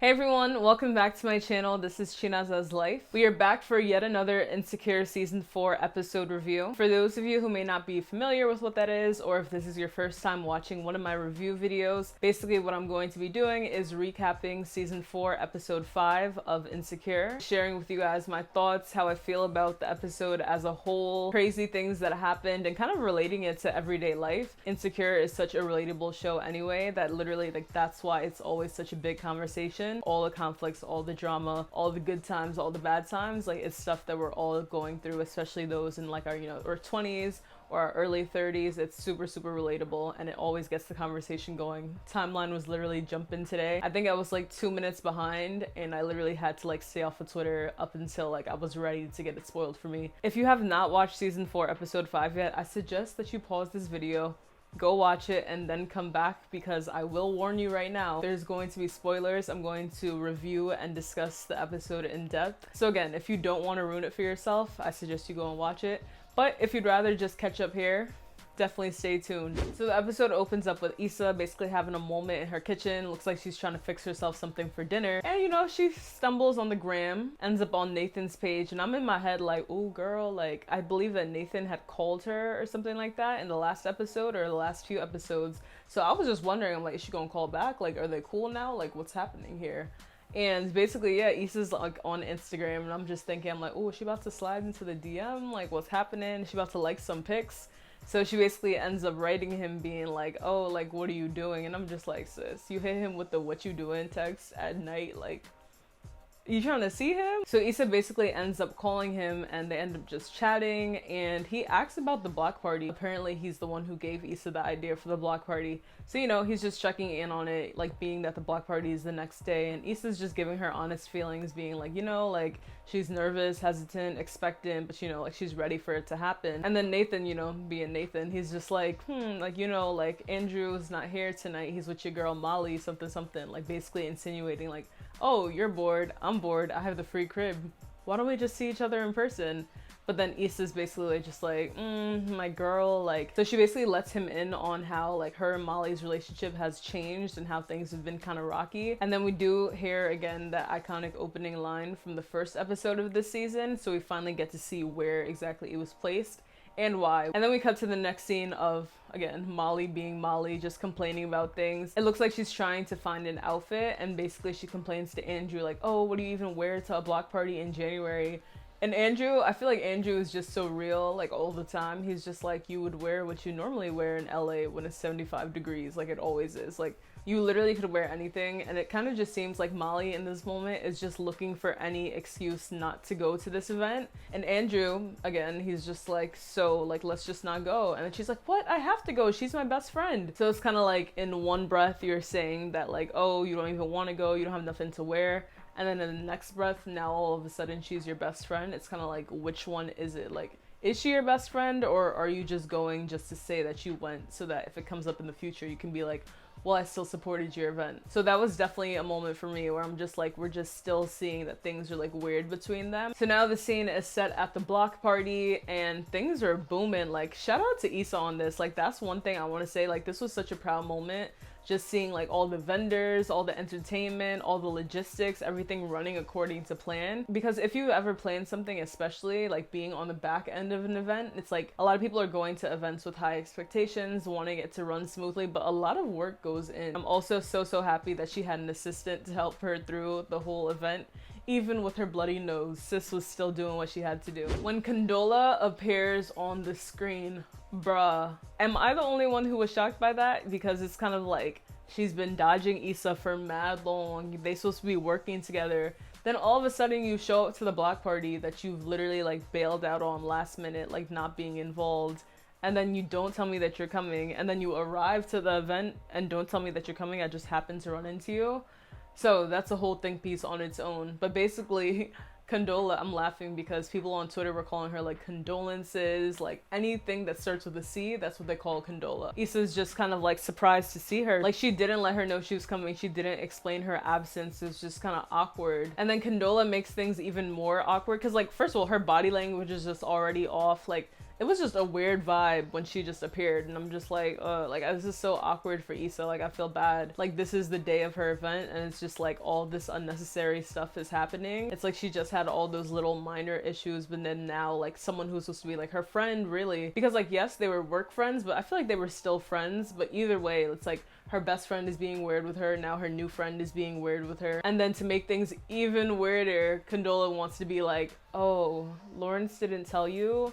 Hey everyone, welcome back to my channel. This is Chinezeslife. We are back for yet another Insecure Season 4 episode review. For those of you who may not be familiar with what that is, or if this is your first time watching one of my review videos, basically what I'm going to be doing is recapping Season 4, Episode 5 of Insecure, sharing with you guys my thoughts, how I feel about the episode as a whole, crazy things that happened, and kind of relating it to everyday life. Insecure is such a relatable show anyway, that literally, that's why it's always such a big conversation. All the conflicts, all the drama, all the good times, all the bad times, it's stuff that we're all going through, especially those in our 20s or our early 30s. It's super relatable, and it always gets the conversation going. Timeline was literally jumping today. I think I was 2 minutes behind, and I literally had to stay off of Twitter up until I was ready to get it spoiled for me. If you have not watched Season 4 Episode 5 yet, I suggest that you pause this video, go watch it, and then come back, because I will warn you right now, there's going to be spoilers. I'm going to review and discuss the episode in depth. So again, if you don't want to ruin it for yourself, I suggest you go and watch it. But if you'd rather just catch up here, definitely stay tuned. So the episode opens up with Issa basically having a moment in her kitchen. Looks like she's trying to fix herself something for dinner. And she stumbles on the gram, ends up on Nathan's page, and I'm in my head oh girl, I believe that Nathan had called her or something like that in the last episode or the last few episodes. So I was just wondering, I'm is she gonna call back? Are they cool now? What's happening here? And basically, yeah, Issa's on Instagram, and I'm just thinking, oh, is she about to slide into the DM? What's happening? Is she about to like some pics? So she basically ends up writing him being oh, what are you doing? And I'm just sis, you hit him with the what you doing text at night, you trying to see him? So Issa basically ends up calling him, and they end up just chatting, and he asks about the block party. Apparently he's the one who gave Issa the idea for the block party. So he's just checking in on it, being that the block party is the next day, and Issa's just giving her honest feelings, being she's nervous, hesitant, expectant, but she's ready for it to happen. And then Nathan, being Nathan, he's just Andrew's not here tonight, he's with your girl Molly, something, basically insinuating oh, you're bored, I'm bored, I have the free crib, why don't we just see each other in person? But then Issa's basically just my girl, so she basically lets him in on how her and Molly's relationship has changed and how things have been kind of rocky. And then we do hear again that iconic opening line from the first episode of this season, so we finally get to see where exactly it was placed and why. And then we cut to the next scene of, again, Molly being Molly, just complaining about things. It looks like she's trying to find an outfit, and basically she complains to Andrew oh, what do you even wear to a block party in January? And Andrew, I feel Andrew is just so real, all the time. He's just you would wear what you normally wear in LA when it's 75 degrees, it always is. You literally could wear anything, and it kind of just seems like Molly in this moment is just looking for any excuse not to go to this event. And Andrew, again, he's just so, let's just not go. And then she's what? I have to go. She's my best friend. So it's kind of in one breath, you're saying that oh, you don't even want to go. You don't have nothing to wear. And then in the next breath, now all of a sudden she's your best friend. It's kind of which one is it? Is she your best friend, or are you just going just to say that you went so that if it comes up in the future, you can be well, I still supported your event. So that was definitely a moment for me where I'm just we're just still seeing that things are weird between them. So now the scene is set at the block party, and things are booming. Shout out to Issa on this. That's one thing I want to say. This was such a proud moment. Just seeing all the vendors, all the entertainment, all the logistics, everything running according to plan. Because if you ever plan something, especially being on the back end of an event, it's a lot of people are going to events with high expectations, wanting it to run smoothly, but a lot of work goes in. I'm also so happy that she had an assistant to help her through the whole event. Even with her bloody nose, sis was still doing what she had to do. When Condola appears on the screen, bruh, am I the only one who was shocked by that? Because it's kind of she's been dodging Issa for mad long. They supposed to be working together. Then all of a sudden you show up to the block party that you've literally bailed out on last minute, not being involved. And then you don't tell me that you're coming. And then you arrive to the event and don't tell me that you're coming. I just happened to run into you. So that's a whole think piece on its own. But basically, Condola, I'm laughing because people on Twitter were calling her condolences, anything that starts with a C, that's what they call Condola. Issa's just kind of surprised to see her. She didn't let her know she was coming. She didn't explain her absence. It was just kind of awkward. And then Condola makes things even more awkward because first of all, her body language is just already off. it was just a weird vibe when she just appeared, and I'm just like this is so awkward for Issa. Like, I feel bad. Like, this is the day of her event and it's just like all this unnecessary stuff is happening. It's like she just had all those little minor issues, but then now like someone who's supposed to be like her friend, really, because like yes, they were work friends, but I feel like they were still friends. But either way, it's like her best friend is being weird with her, now her new friend is being weird with her. And then to make things even weirder, Condola wants to be like, oh, Lawrence didn't tell you?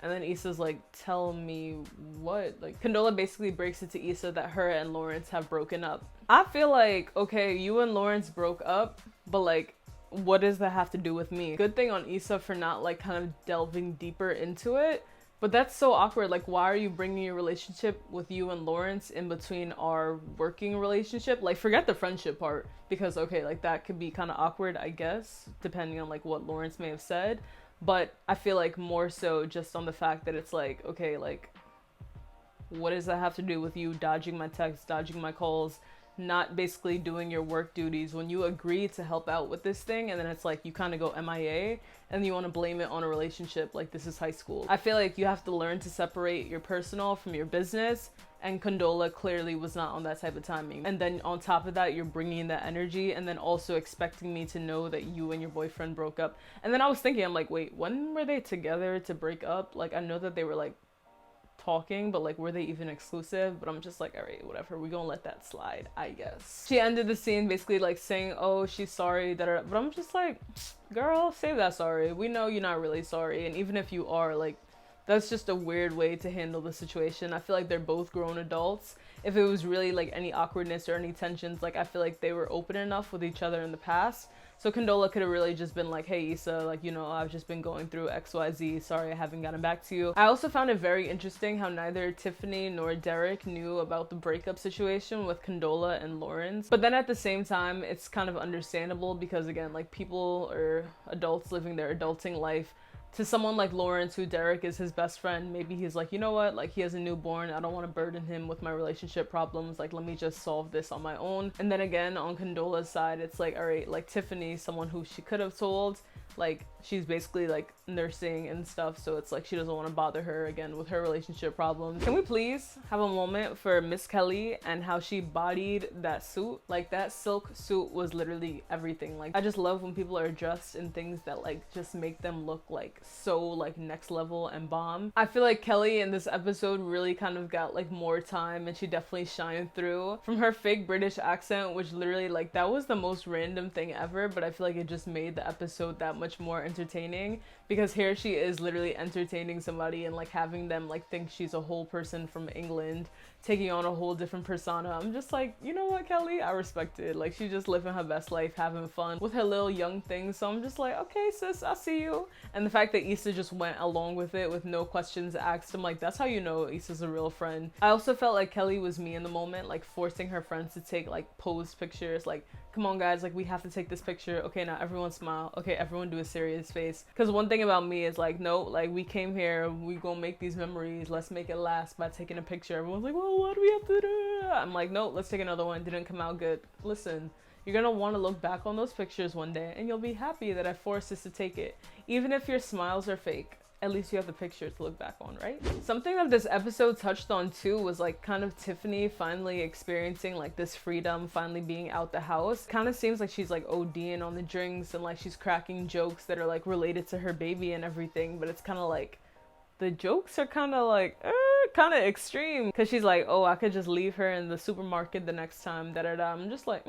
And then Issa's like, tell me what? Like, Condola basically breaks it to Issa that her and Lawrence have broken up. I feel like, okay, you and Lawrence broke up, but like, what does that have to do with me? Good thing on Issa for not like kind of delving deeper into it. But that's so awkward. Like, why are you bringing your relationship with you and Lawrence in between our working relationship? Like, forget the friendship part, because okay, like that could be kind of awkward, I guess, depending on like what Lawrence may have said. But I feel like more so just on the fact that it's like, okay, like, what does that have to do with you dodging my texts, dodging my calls, not basically doing your work duties when you agree to help out with this thing, and then it's like you kind of go MIA and you want to blame it on a relationship like this is high school. I feel like you have to learn to separate your personal from your business, and Condola clearly was not on that type of timing. And then on top of that, you're bringing that energy and then also expecting me to know that you and your boyfriend broke up. And then I was thinking, I'm like, wait, when were they together to break up? Like, I know that they were like talking, but like, were they even exclusive? But I'm just like, all right, whatever, we gonna let that slide, I guess. She ended the scene basically like saying, oh, she's sorry, but I'm just like, girl, save that sorry. We know you're not really sorry, and even if you are, like, that's just a weird way to handle the situation. I feel like they're both grown adults. If it was really like any awkwardness or any tensions, like I feel like they were open enough with each other in the past. So Condola could have really just been like, hey Issa, like, you know, I've just been going through XYZ, sorry I haven't gotten back to you. I also found it very interesting how neither Tiffany nor Derek knew about the breakup situation with Condola and Lawrence. But then at the same time, it's kind of understandable because again, like, people or adults living their adulting life. To someone like Lawrence, who Derek is his best friend, maybe he's like, you know what, like, he has a newborn, I don't want to burden him with my relationship problems, like, let me just solve this on my own. And then again, on Condola's side, it's like, all right, like, Tiffany, someone who she could have told, like, she's basically like nursing and stuff, so it's like she doesn't want to bother her again with her relationship problems. Can we please have a moment for Miss Kelly and how she bodied that suit? Like, that silk suit was literally everything. Like, I just love when people are dressed in things that like just make them look like so like next level and bomb. I feel like Kelly in this episode really kind of got like more time, and she definitely shined through from her fake British accent, which literally, like, that was the most random thing ever, but I feel like it just made the episode that much more entertaining, because here she is literally entertaining somebody and like having them like think she's a whole person from England, taking on a whole different persona. I'm just like, you know what, Kelly, I respect it. Like, she's just living her best life, having fun with her little young things. So I'm just like, okay sis, I see you. And the fact that Issa just went along with it with no questions asked, I'm like, that's how you know Issa's a real friend. I also felt like Kelly was me in the moment, like forcing her friends to take like posed pictures, like, come on guys, like, we have to take this picture. Okay, now everyone smile. Okay, everyone do a serious face. Because one thing about me is like, no, like, we came here, we gonna make these memories, let's make it last by taking a picture. Everyone's like, well, what do we have to do? I'm like, no, let's take another one. Didn't come out good. Listen, you're gonna want to look back on those pictures one day and you'll be happy that I forced us to take it. Even if your smiles are fake, at least you have the picture to look back on, right? Something that this episode touched on too was like kind of Tiffany finally experiencing like this freedom, finally being out the house. Kind of seems like she's like ODing on the drinks and like she's cracking jokes that are like related to her baby and everything, but it's kind of like the jokes are kind of like kind of extreme, because she's like, oh, I could just leave her in the supermarket the next time, da-da-da. I'm just like,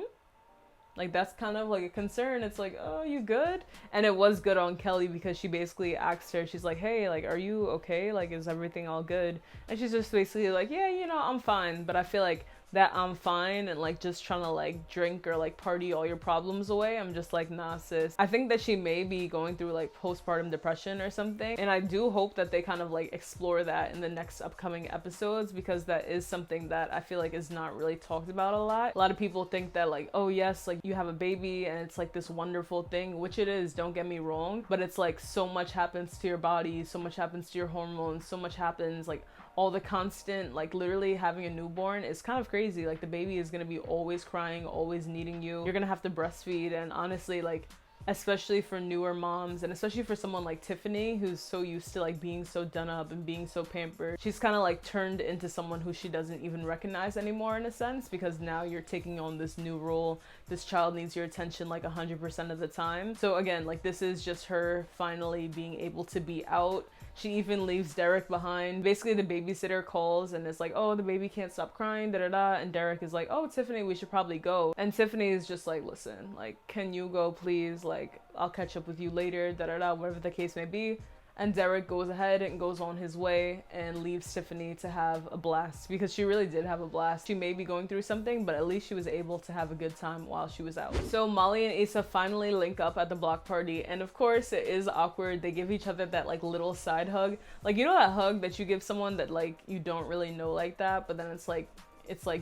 like, that's kind of like a concern. It's like, oh, you good? And it was good on Kelly, because she basically asked her, she's like, hey, like, are you okay? Like, is everything all good? And she's just basically like, yeah, you know, I'm fine. But I feel like that I'm fine and like just trying to like drink or like party all your problems away, I'm just like, nah sis. I think that she may be going through like postpartum depression or something, and I do hope that they kind of like explore that in the next upcoming episodes, because that is something that I feel like is not really talked about a lot. A lot of people think that like, oh yes, like you have a baby and it's like this wonderful thing, which it is, don't get me wrong, but it's like so much happens to your body, so much happens to your hormones, so much happens, like all the constant, like literally having a newborn is kind of crazy. Like, the baby is gonna be always crying, always needing you. You're gonna have to breastfeed, and honestly, like, especially for newer moms, and especially for someone like Tiffany, who's so used to like being so done up and being so pampered. She's kind of like turned into someone who she doesn't even recognize anymore, in a sense, because now you're taking on this new role. This child needs your attention like 100% of the time. So again, like, this is just her finally being able to be out. She even leaves Derek behind. Basically, the babysitter calls and is like, oh, the baby can't stop crying, da da da. And Derek is like, oh, Tiffany, we should probably go. And Tiffany is just like, listen, like, can you go, please? Like, I'll catch up with you later, da da da, whatever the case may be. And Derek goes ahead and goes on his way and leaves Tiffany to have a blast, because she really did have a blast. She may be going through something, but at least she was able to have a good time while she was out. So Molly and Issa finally link up at the block party, and of course it is awkward. They give each other that like little side hug. Like, you know that hug that you give someone that like you don't really know like that, but then it's like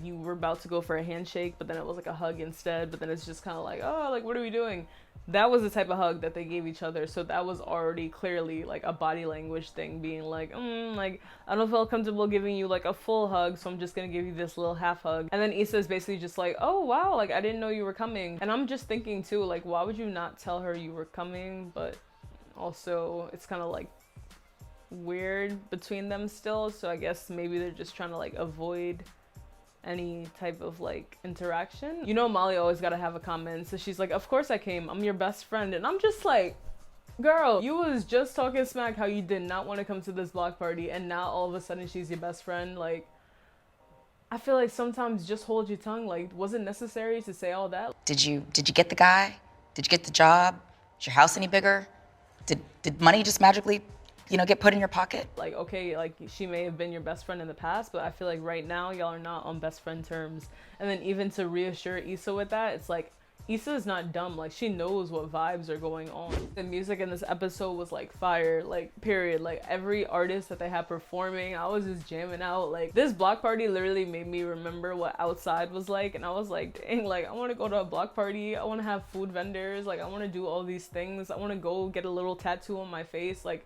you were about to go for a handshake, but then it was like a hug instead, but then it's just kind of like, oh, like, what are we doing? That was the type of hug that they gave each other. So that was already clearly like a body language thing, being like, like, I don't feel comfortable giving you like a full hug, so I'm just gonna give you this little half hug. And then Issa is basically just like, oh wow, like, I didn't know you were coming. And I'm just thinking too, like, why would you not tell her you were coming? But also it's kind of like weird between them still, so I guess maybe they're just trying to like avoid any type of like interaction. You know, Molly always gotta have a comment, so she's like, of course I came, I'm your best friend. And I'm just like, girl, you was just talking smack how you did not want to come to this block party, and now all of a sudden she's your best friend. Like, I feel like sometimes just hold your tongue. Like, was it necessary to say all that? Did you get the guy? Did you get the job? Is your house any bigger? Did money just magically, you know, get put in your pocket? Like, okay, like, she may have been your best friend in the past, but I feel like right now y'all are not on best friend terms. And then even to reassure Issa with that, it's like, Issa is not dumb. Like, she knows what vibes are going on. The music in this episode was like fire, like, period. Like, every artist that they had performing, I was just jamming out. Like, this block party literally made me remember what outside was like, and I was like, dang, like, I want to go to a block party. I want to have food vendors. Like, I want to do all these things. I want to go get a little tattoo on my face. Like,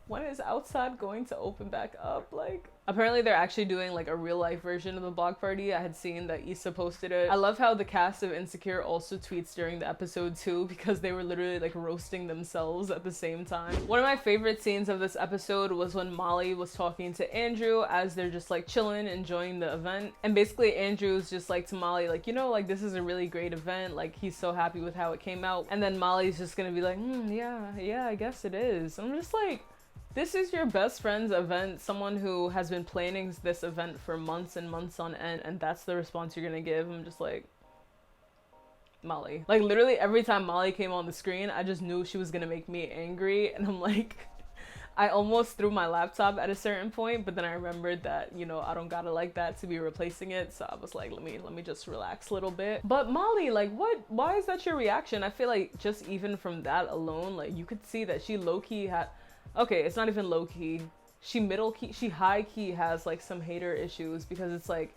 when is outside going to open back up? Like, apparently they're actually doing like a real life version of the block party. I had seen that Issa posted it. I love how the cast of Insecure also tweets during the episode too, because they were literally like roasting themselves at the same time. One of my favorite scenes of this episode was when Molly was talking to Andrew as they're just like chilling, enjoying the event. And basically Andrew's just like to Molly, like, you know, like, this is a really great event. Like, he's so happy with how it came out. And then Molly's just gonna be like, yeah, I guess it is. I'm just like, this is your best friend's event, someone who has been planning this event for months and months on end, and that's the response you're gonna give. I'm just like, Molly. Like, literally every time Molly came on the screen, I just knew she was gonna make me angry, and I'm like, I almost threw my laptop at a certain point, but then I remembered that, you know, I don't gotta like that to be replacing it, so I was like, let me just relax a little bit. But Molly, like, why is that your reaction? I feel like just even from that alone, like, you could see that she low-key had, okay, it's not even low-key, she high-key has like some hater issues, because it's like,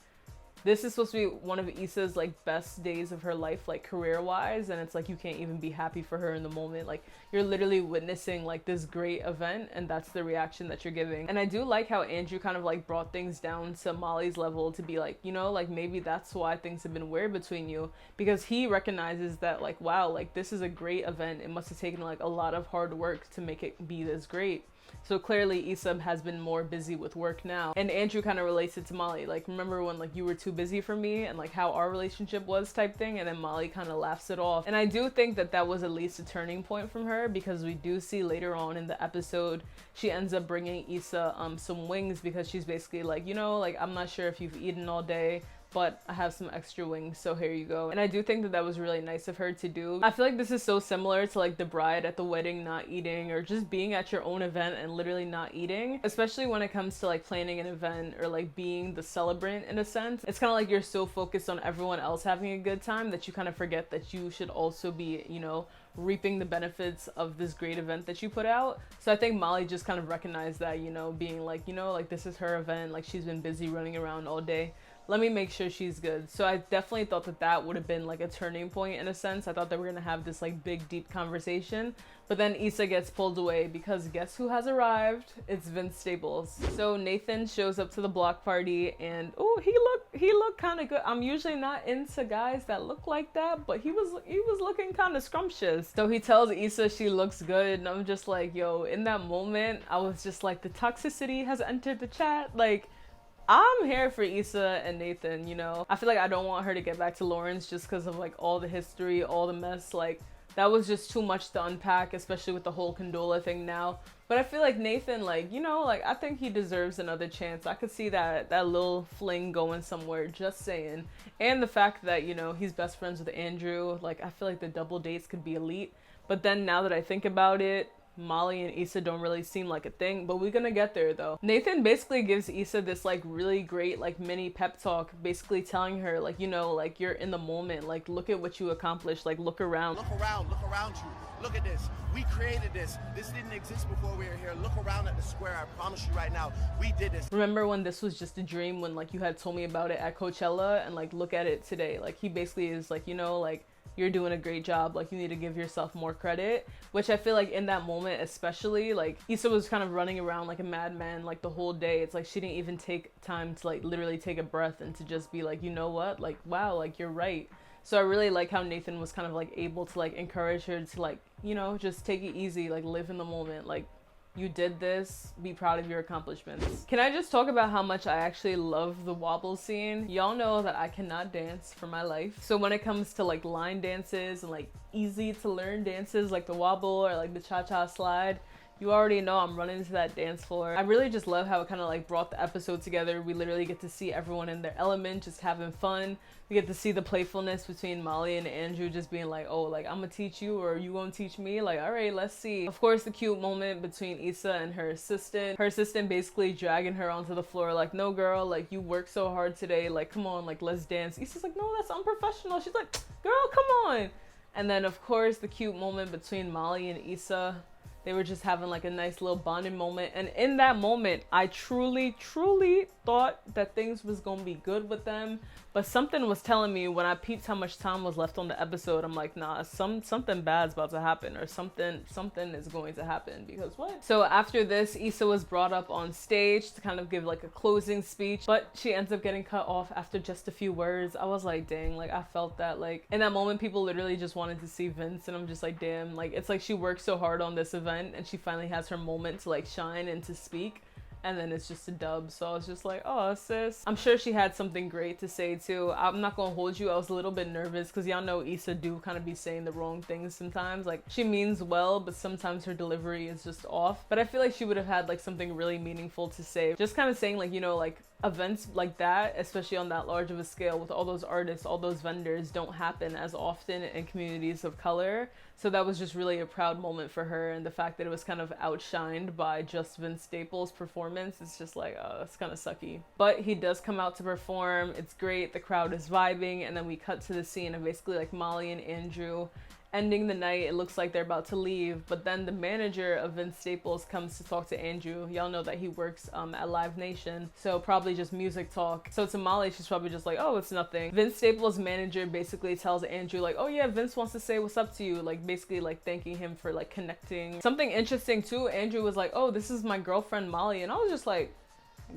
this is supposed to be one of Issa's like best days of her life, like career-wise, and it's like you can't even be happy for her in the moment. Like, you're literally witnessing like this great event, and that's the reaction that you're giving. And I do like how Andrew kind of like brought things down to Molly's level to be like, you know, like, maybe that's why things have been weird between you, because he recognizes that, like, wow, like, this is a great event. It must have taken like a lot of hard work to make it be this great. So clearly Issa has been more busy with work now. And Andrew kind of relates it to Molly. Like, remember when like you were too busy for me, and like how our relationship was type thing. And then Molly kind of laughs it off. And I do think that that was at least a turning point from her, because we do see later on in the episode, she ends up bringing Issa some wings, because she's basically like, you know, like, I'm not sure if you've eaten all day, but I have some extra wings, so here you go. And I do think that that was really nice of her to do. I feel like this is so similar to like the bride at the wedding not eating, or just being at your own event and literally not eating, especially when it comes to like planning an event or like being the celebrant in a sense. It's kind of like you're so focused on everyone else having a good time that you kind of forget that you should also be, you know, reaping the benefits of this great event that you put out. So I think Molly just kind of recognized that, you know, being like, you know, like, this is her event, like, she's been busy running around all day. let me make sure she's good. So I definitely thought that that would have been like a turning point in a sense. I thought they were gonna have this like big deep conversation, but then Issa gets pulled away because guess who has arrived? It's Vince Staples. So Nathan shows up to the block party and oh, he looked kind of good. I'm usually not into guys that look like that, but he was looking kind of scrumptious. So he tells Issa she looks good, and I'm just like, yo, in that moment I was just like, the toxicity has entered the chat. Like, I'm here for Issa and Nathan, you know? I feel like I don't want her to get back to Lawrence just because of like all the history, all the mess. Like, that was just too much to unpack, especially with the whole Condola thing now. But I feel like Nathan, like, you know, like, I think he deserves another chance. I could see that little fling going somewhere, just saying. And the fact that, you know, he's best friends with Andrew, like, I feel like the double dates could be elite. But then now that I think about it, Molly and Issa don't really seem like a thing, but we're gonna get there though. Nathan basically gives Issa this like really great like mini pep talk, basically telling her like, you know, like, you're in the moment, like, look at what you accomplished, like, look around you, look at this, we created this didn't exist before we were here, look around at the square, I promise you right now, we did this. Remember when this was just a dream, when like you had told me about it at Coachella, and like, look at it today. Like, he basically is like, you know, like, you're doing a great job, like, you need to give yourself more credit, which I feel like in that moment especially, like, Issa was kind of running around like a madman like the whole day. It's like she didn't even take time to like literally take a breath and to just be like, you know what, like, wow, like, you're right. So I really like how Nathan was kind of like able to like encourage her to like, you know, just take it easy, like, live in the moment, like, you did this, be proud of your accomplishments. Can I just talk about how much I actually love the wobble scene? Y'all know that I cannot dance for my life. So when it comes to like line dances and like easy to learn dances like the wobble or like the cha-cha slide, you already know I'm running to that dance floor. I really just love how it kind of like brought the episode together. We literally get to see everyone in their element, just having fun. We get to see the playfulness between Molly and Andrew just being like, oh, like, I'm gonna teach you or you won't teach me. Like, all right, let's see. Of course, the cute moment between Issa and her assistant. Her assistant basically dragging her onto the floor like, no, girl, like, you worked so hard today. Like, come on, like, let's dance. Issa's like, no, that's unprofessional. She's like, girl, come on. And then, of course, the cute moment between Molly and Issa. They were just having like a nice little bonding moment. And in that moment, I truly, truly thought that things was gonna be good with them. But something was telling me when I peeped how much time was left on the episode, I'm like, nah, something bad's about to happen, or something is going to happen, because what? So after this, Issa was brought up on stage to kind of give like a closing speech, but she ends up getting cut off after just a few words. I was like, dang, like, I felt that, like, in that moment, people literally just wanted to see Vince, and I'm just like, damn, like, it's like she worked so hard on this event and she finally has her moment to like shine and to speak, and then it's just a dub. So I was just like, oh, sis. I'm sure she had something great to say too. I'm not gonna hold you, I was a little bit nervous because y'all know Issa do kind of be saying the wrong things sometimes. Like, she means well, but sometimes her delivery is just off. But I feel like she would have had like something really meaningful to say, just kind of saying like, you know, like, events like that, especially on that large of a scale with all those artists, all those vendors, don't happen as often in communities of color. So that was just really a proud moment for her, and the fact that it was kind of outshined by just Vince Staples' performance, it's just like, oh, it's kind of sucky. But he does come out to perform, it's great, the crowd is vibing, and then we cut to the scene of basically like Molly and Andrew ending the night. It looks like they're about to leave, but then the manager of Vince Staples comes to talk to Andrew. Y'all know that he works at Live Nation, so probably just music talk. So to Molly, she's probably just like, oh, it's nothing. Vince Staples' manager basically tells Andrew like, oh yeah, Vince wants to say what's up to you, like basically like thanking him for like connecting. Something interesting too, Andrew was like, oh, this is my girlfriend Molly, and I was just like,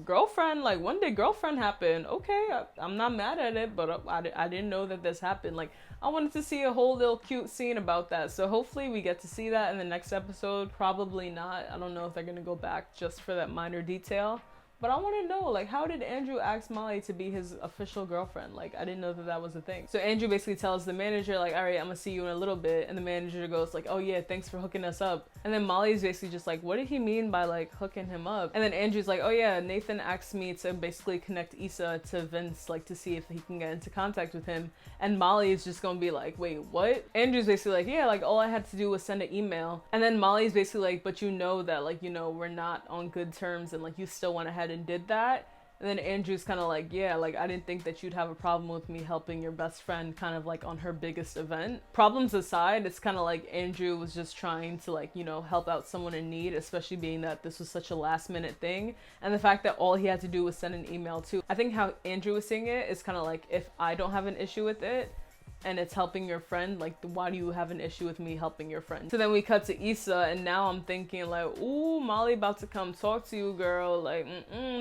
girlfriend? Like, when did girlfriend happen? Okay, I'm not mad at it, but I didn't know that this happened. Like, I wanted to see a whole little cute scene about that, so hopefully we get to see that in the next episode. Probably not. I don't know if they're gonna go back just for that minor detail. But I want to know, like, how did Andrew ask Molly to be his official girlfriend? Like, I didn't know that that was a thing. So Andrew basically tells the manager, like, all right, I'm gonna see you in a little bit. And the manager goes like, oh yeah, thanks for hooking us up. And then Molly's basically just like, what did he mean by like hooking him up? And then Andrew's like, oh yeah, Nathan asked me to basically connect Issa to Vince, like to see if he can get into contact with him. And Molly is just gonna be like, wait, what? Andrew's basically like, yeah, like all I had to do was send an email. And then Molly's basically like, but you know that, like, you know, we're not on good terms and like you still went ahead and did that. And then Andrew's kind of like, yeah, like, I didn't think that you'd have a problem with me helping your best friend kind of like on her biggest event. Problems aside, it's kind of like Andrew was just trying to, like, you know, help out someone in need, especially being that this was such a last minute thing. And the fact that all he had to do was send an email too. I think how Andrew was saying it is kind of like, if I don't have an issue with it, and it's helping your friend, like, why do you have an issue with me helping your friend? So then we cut to Issa, and now I'm thinking like, ooh, Molly about to come talk to you, girl. Like,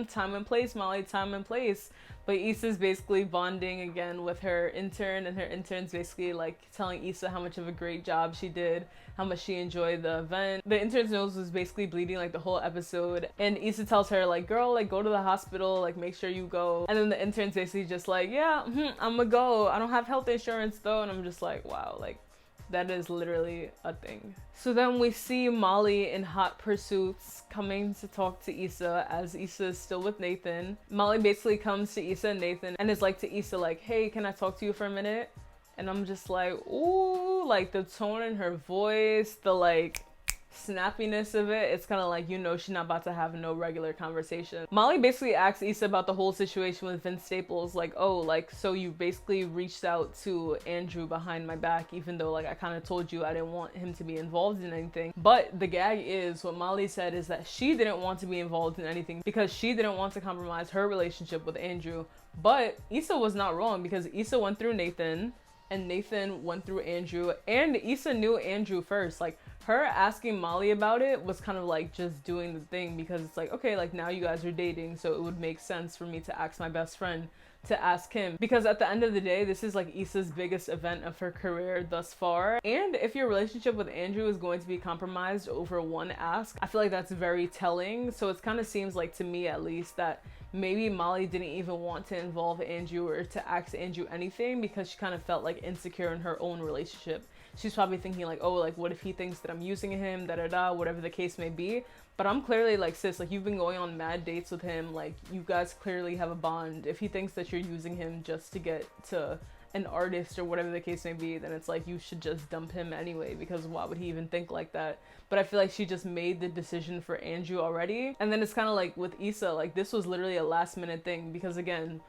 time and place, Molly, time and place. But Issa's basically bonding again with her intern, and her intern's basically like telling Issa how much of a great job she did, how much she enjoyed the event. The intern's nose was basically bleeding like the whole episode, and Issa tells her like, girl, like, go to the hospital, like, make sure you go. And then the intern's basically just like, yeah, I'm gonna go. I don't have health insurance though. And I'm just like, wow, like, that is literally a thing. So then we see Molly in hot pursuits coming to talk to Issa as Issa is still with Nathan. Molly basically comes to Issa and Nathan and is like to Issa like, hey, can I talk to you for a minute? And I'm just like, ooh, like the tone in her voice, the like snappiness of it, it's kind of like, you know, she's not about to have no regular conversation. Molly basically asks Issa about the whole situation with Vince Staples, like, oh, like, so you basically reached out to Andrew behind my back, even though like I kind of told you I didn't want him to be involved in anything. But the gag is, what Molly said is that she didn't want to be involved in anything because she didn't want to compromise her relationship with Andrew. But Issa was not wrong, because Issa went through Nathan and Nathan went through Andrew, and Issa knew Andrew first. Like, her asking Molly about it was kind of like just doing the thing, because it's like, okay, like, now you guys are dating, so it would make sense for me to ask my best friend to ask him, because at the end of the day, this is like Issa's biggest event of her career thus far. And if your relationship with Andrew is going to be compromised over one ask, I feel like that's very telling. So it kind of seems like, to me at least, that maybe Molly didn't even want to involve Andrew or to ask Andrew anything, because she kind of felt like insecure in her own relationship. She's probably thinking like, oh, like, what if he thinks that I'm using him, da-da-da, whatever the case may be. But I'm clearly like, sis, like, you've been going on mad dates with him. Like, you guys clearly have a bond. If he thinks that you're using him just to get to an artist or whatever the case may be, then it's like, you should just dump him anyway, because why would he even think like that? But I feel like she just made the decision for Andrew already. And then it's kind of like with Issa, like, this was literally a last minute thing, because again,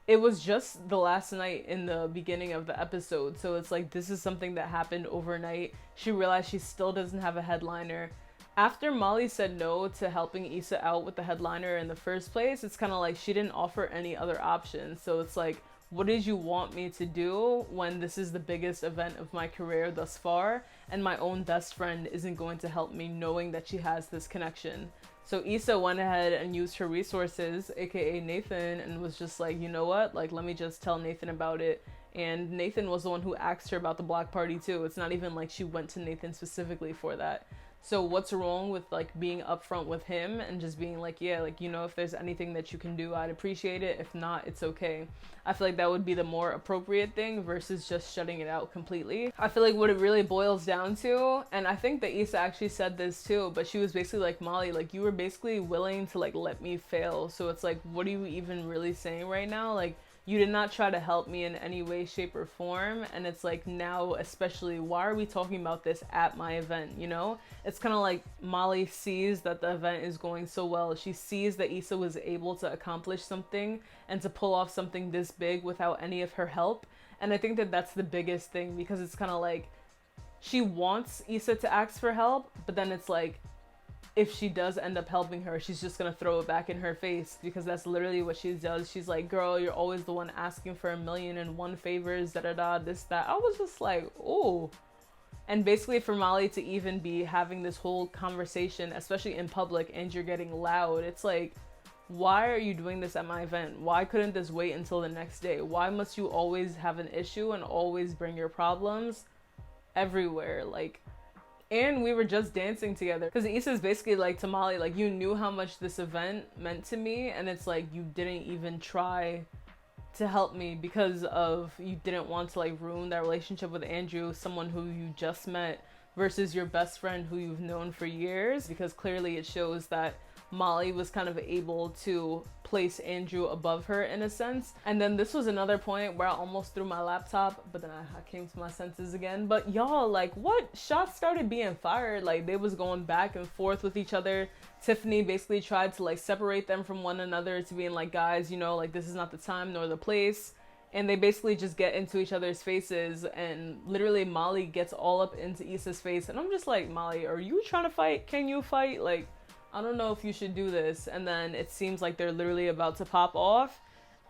it was just the last night in the beginning of the episode. So it's like, this is something that happened overnight. She realized she still doesn't have a headliner. After Molly said no to helping Issa out with the headliner in the first place, it's kind of like she didn't offer any other options. So it's like, what did you want me to do when this is the biggest event of my career thus far, and my own best friend isn't going to help me, knowing that she has this connection? So Issa went ahead and used her resources, aka Nathan, and was just like, you know what, like, let me just tell Nathan about it. And Nathan was the one who asked her about the block party too. It's not even like she went to Nathan specifically for that. So what's wrong with like being upfront with him and just being like, yeah, like, you know, if there's anything that you can do, I'd appreciate it. If not, it's okay. I feel like that would be the more appropriate thing versus just shutting it out completely. I feel like what it really boils down to, and I think that Issa actually said this too, but she was basically like, Molly, like, you were basically willing to like let me fail. So it's like, what are you even really saying right now? Like, you did not try to help me in any way, shape, or form. And it's like, now especially, why are we talking about this at my event, you know? It's kind of like Molly sees that the event is going so well. She sees that Issa was able to accomplish something and to pull off something this big without any of her help. And I think that that's the biggest thing, because it's kind of like, she wants Issa to ask for help, but then it's like, if she does end up helping her, she's just gonna throw it back in her face, because that's literally what she does. She's like, girl, you're always the one asking for 1,000,001 favors, da-da-da, this, that. I was just like, ooh. And basically for Molly to even be having this whole conversation, especially in public, and you're getting loud, it's like, why are you doing this at my event? Why couldn't this wait until the next day? Why must you always have an issue and always bring your problems everywhere? Like, and we were just dancing together. Because Issa's basically like to Molly, like, you knew how much this event meant to me, and it's like, you didn't even try to help me because of, you didn't want to like ruin that relationship with Andrew, someone who you just met, versus your best friend who you've known for years. Because clearly it shows that Molly was kind of able to place Andrew above her in a sense. And then this was another point where I almost threw my laptop, but then I came to my senses again. But y'all, like, what shots started being fired? Like, they was going back and forth with each other. Tiffany basically tried to like separate them from one another, to being like, guys, you know, like, this is not the time nor the place. And they basically just get into each other's faces, and literally Molly gets all up into Issa's face, and I'm just like, Molly, are you trying to fight? Can you fight? Like, I don't know if you should do this. And then it seems like they're literally about to pop off,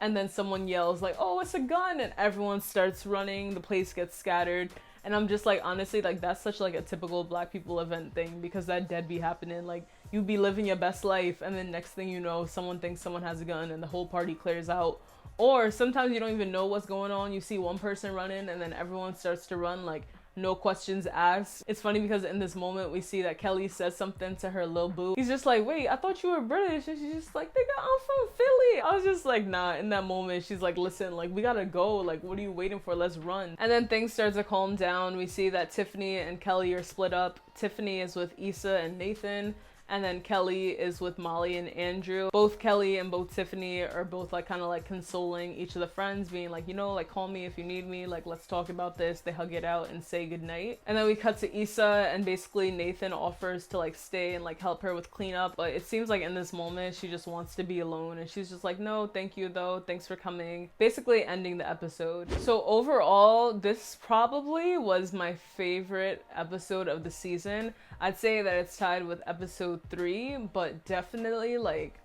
and then someone yells like, oh, it's a gun, and everyone starts running, the place gets scattered. And I'm just like, honestly, like, that's such like a typical Black people event thing, because that dead be happening. Like, you be living your best life, and then next thing you know, someone thinks someone has a gun and the whole party clears out. Or sometimes you don't even know what's going on. You see one person running and then everyone starts to run, like, no questions asked. It's funny because in this moment we see that Kelly says something to her little boo. He's just like, wait, I thought you were British. And she's just like, nigga, I'm from Philly. I was just like, nah. In that moment, she's like, listen, like, we gotta go. Like, what are you waiting for? Let's run. And then things start to calm down. We see that Tiffany and Kelly are split up. Tiffany is with Issa and Nathan, and then Kelly is with Molly and Andrew. Both Kelly and both Tiffany are both like kind of like consoling each of the friends, being like, you know, like, call me if you need me, like, let's talk about this. They hug it out and say goodnight. And then we cut to Issa, and basically Nathan offers to like stay and like help her with cleanup, but it seems like in this moment she just wants to be alone, and she's just like, no, thank you though, thanks for coming. Basically ending the episode. So overall, this probably was my favorite episode of the season. I'd say that it's tied with episode 3, but definitely like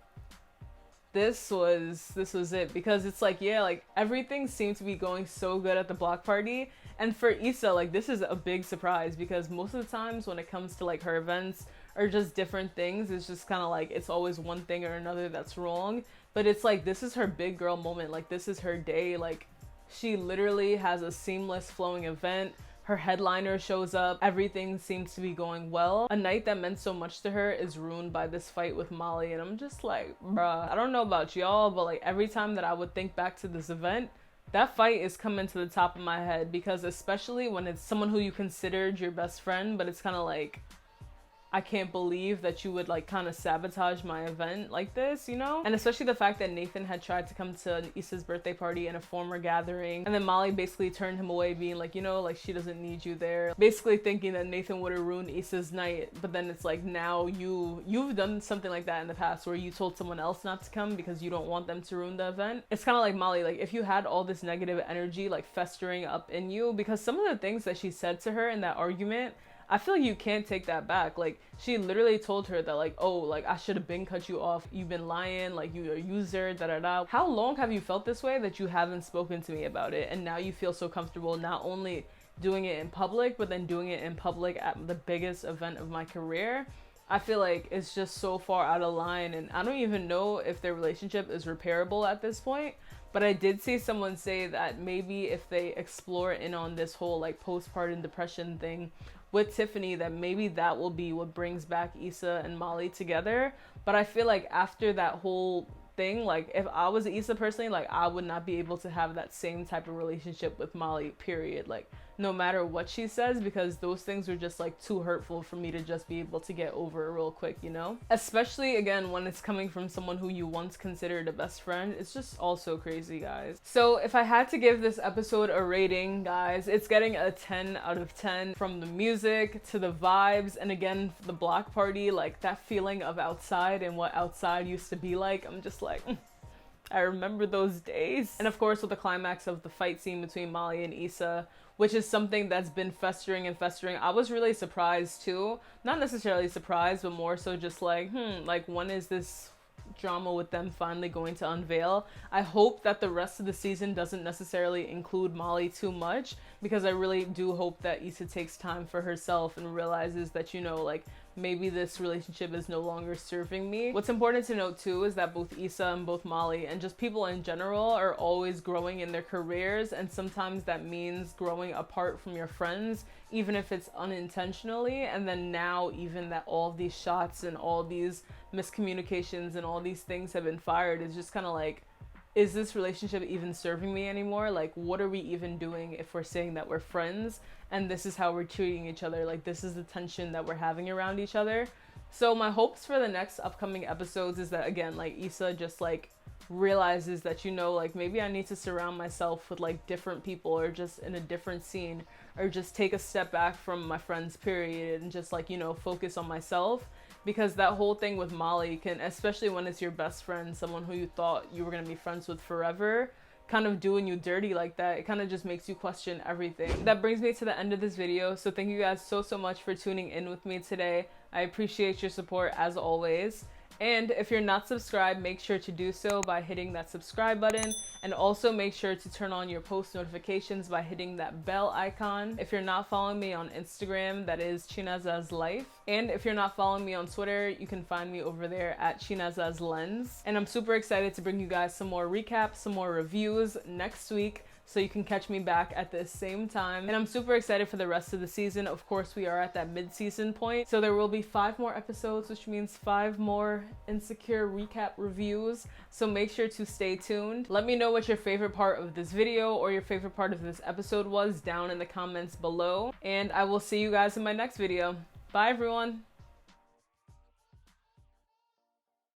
this was it, because it's like, yeah, like, everything seemed to be going so good at the block party. And for Issa, like, this is a big surprise, because most of the times when it comes to like her events or just different things, it's just kind of like it's always one thing or another that's wrong. But it's like, this is her big girl moment. Like, this is her day. Like, she literally has a seamless flowing event. Her headliner shows up. Everything seems to be going well. A night that meant so much to her is ruined by this fight with Molly. And I'm just like, bruh, I don't know about y'all, but like, every time that I would think back to this event, that fight is coming to the top of my head, because especially when it's someone who you considered your best friend, but it's kind of like, I can't believe that you would like kind of sabotage my event like this, you know? And especially the fact that Nathan had tried to come to Issa's birthday party in a former gathering, and then Molly basically turned him away, being like, you know, like, she doesn't need you there. Basically thinking that Nathan would have ruined Issa's night. But then it's like, now you've done something like that in the past, where you told someone else not to come because you don't want them to ruin the event. It's kind of like, Molly, like, if you had all this negative energy like festering up in you, because some of the things that she said to her in that argument, I feel like you can't take that back. Like, she literally told her that, like, oh, like, I should have been cut you off. You've been lying. Like, you're a user, da-da-da. How long have you felt this way that you haven't spoken to me about it? And now you feel so comfortable not only doing it in public, but then doing it in public at the biggest event of my career. I feel like it's just so far out of line. And I don't even know if their relationship is repairable at this point. But I did see someone say that maybe if they explore in on this whole, like, postpartum depression thing with Tiffany, that maybe that will be what brings back Issa and Molly together. But I feel like after that whole thing, like, if I was Issa personally, like, I would not be able to have that same type of relationship with Molly, period. Like, no matter what she says, because those things are just like too hurtful for me to just be able to get over real quick, you know? Especially again when it's coming from someone who you once considered a best friend. It's just all so crazy, guys. So if I had to give this episode a rating, guys, it's getting a 10 out of 10. From the music to the vibes, and again the block party, like that feeling of outside and what outside used to be like. I'm just like, I remember those days. And of course with the climax of the fight scene between Molly and Issa, which is something that's been festering and festering. I was really surprised too. Not necessarily surprised, but more so just like, like, when is this drama with them finally going to unveil? I hope that the rest of the season doesn't necessarily include Molly too much, because I really do hope that Issa takes time for herself and realizes that, you know, like, maybe this relationship is no longer serving me. What's important to note too is that both Issa and both Molly and just people in general are always growing in their careers, and sometimes that means growing apart from your friends, even if it's unintentionally. And then now even that all of these shots and all these miscommunications and all these things have been fired, is just kind of like, is this relationship even serving me anymore? Like, what are we even doing if we're saying that we're friends and this is how we're treating each other? Like, this is the tension that we're having around each other. So my hopes for the next upcoming episodes is that, again, like Issa just like realizes that, you know, like maybe I need to surround myself with like different people, or just in a different scene, or just take a step back from my friends, period, and just like, you know, focus on myself. Because that whole thing with Molly can, especially when it's your best friend, someone who you thought you were going to be friends with forever, kind of doing you dirty like that, it kind of just makes you question everything. That brings me to the end of this video. So thank you guys so much for tuning in with me today. I appreciate your support as always. And if you're not subscribed, make sure to do so by hitting that subscribe button, and also make sure to turn on your post notifications by hitting that bell icon. If you're not following me on Instagram, that is chinezeslife. And if you're not following me on Twitter, you can find me over there at chinezeslife. And I'm super excited to bring you guys some more recaps, some more reviews next week, so you can catch me back at the same time. And I'm super excited for the rest of the season. Of course, we are at that mid-season point, so there will be 5 more episodes, which means 5 more Insecure recap reviews. So make sure to stay tuned. Let me know what your favorite part of this video or your favorite part of this episode was down in the comments below, and I will see you guys in my next video. Bye everyone.